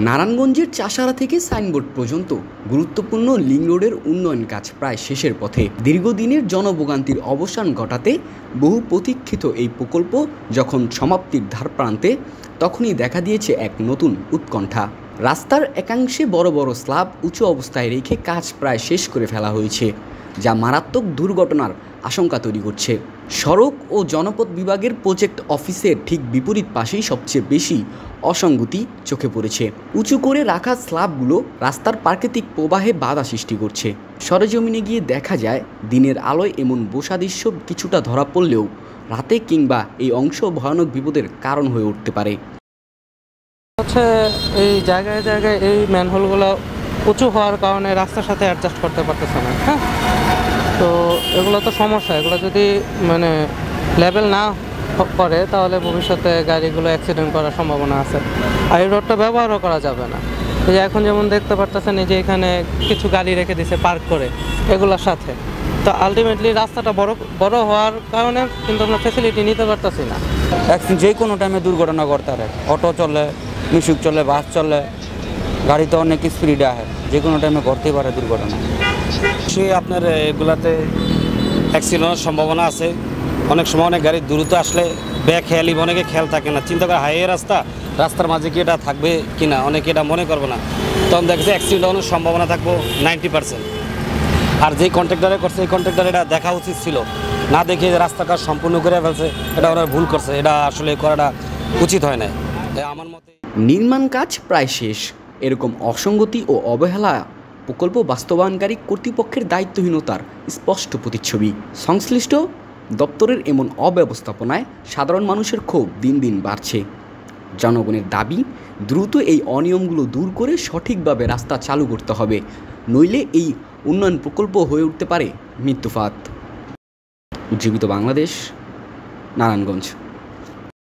নারায়ণগঞ্জের চাষারা থেকে সাইনবোর্ড পর্যন্ত গুরুত্বপূর্ণ লিংক রোডের উন্নয়ন কাজ প্রায় শেষের পথে। দীর্ঘদিনের জনভোগান্তির অবসান ঘটাতে বহু প্রতীক্ষিত এই প্রকল্প যখন সমাপ্তির ধারপ্রান্তে, তখনই দেখা দিয়েছে এক নতুন উৎকণ্ঠা। রাস্তার একাংশে বড় বড় স্ল্যাব উঁচু অবস্থায় রেখে কাজ প্রায় শেষ করে ফেলা হয়েছে, যা মারাত্মক দুর্ঘটনার আশঙ্কা তৈরি করছে। সড়ক ও জনপথ বিভাগের প্রজেক্ট অফিসের ঠিক বিপরীত পাশেই সবচেয়ে বেশি অসঙ্গতি চোখে পড়েছে। উঁচু করে রাখা স্ল্যাবগুলো রাস্তার প্রাকৃতিক প্রবাহে বাধা সৃষ্টি করছে। সরেজমিনে গিয়ে দেখা যায় দিনের আলোয় এমন বসাদৃশ্য কিছুটা ধরা পড়লেও রাতে কিংবা এই অংশ ভয়ানক বিপদের কারণ হয়ে উঠতে পারে। এই জায়গায় জায়গায় এই ম্যানহোলগুলো উঁচু হওয়ার কারণে রাস্তার সাথে অ্যাডজাস্ট করতে পারতেছে না। হ্যাঁ, তো এগুলো তো সমস্যা। এগুলো যদি লেভেল না করে তাহলে ভবিষ্যতে গাড়িগুলো অ্যাক্সিডেন্ট করার সম্ভাবনা আছে। আর এই রোডটা ব্যবহারও করা যাবে না। এই যে এখন যেমন দেখতে পারতেছেন, এই যে এখানে কিছু গাড়ি রেখে দিছে পার্ক করে এগুলোর সাথে, তো আলটিমেটলি রাস্তাটা বড় হওয়ার কারণে কিন্তু আমরা ফ্যাসিলিটি নিতে পারতেছি না। যে কোনো টাইমে দুর্ঘটনা করতে পারে। অটো চলে, মিশুক চলে, বাস চলে, গাড়ি তো অনেক স্পিডে আসে, যে কোনো টাইমে করতেই পারে দুর্ঘটনা। সে আপনার এগুলাতে অ্যাক্সিডেন্টের সম্ভাবনা আছে। অনেক সময় অনেক গাড়ি দ্রুত আসলে খেয়ালি, অনেকে খেয়াল থাকে না, চিন্তা করে হাইওয়ে রাস্তার মাঝে কি এটা থাকবে কি না, অনেকে এটা মনে করবে না। তখন দেখছে অ্যাক্সিডেন্ট হওয়ার সম্ভাবনা থাকবো 90%। আর যেই কন্ট্রাক্টরে করছে এই কন্ট্রাক্টর এটা দেখা উচিত ছিল, না দেখে রাস্তার কাজ সম্পূর্ণ করে ফেলছে, এটা ওরা ভুল করছে। এটা আসলে করাটা উচিত হয় না আমার মতে। নির্মাণ কাজ প্রায় শেষ, এরকম অসঙ্গতি ও অবহেলা প্রকল্প বাস্তবায়নকারী কর্তৃপক্ষের দায়িত্বহীনতার স্পষ্ট প্রতিচ্ছবি। সংশ্লিষ্ট দপ্তরের এমন অব্যবস্থাপনায় সাধারণ মানুষের ক্ষোভ দিন দিন বাড়ছে। জনগণের দাবি, দ্রুত এই অনিয়মগুলো দূর করে সঠিকভাবে রাস্তা চালু করতে হবে, নইলে এই উন্নয়ন প্রকল্প হয়ে উঠতে পারে মৃত্যুফাত। উজ্জীবিত বাংলাদেশ, নারায়ণগঞ্জ।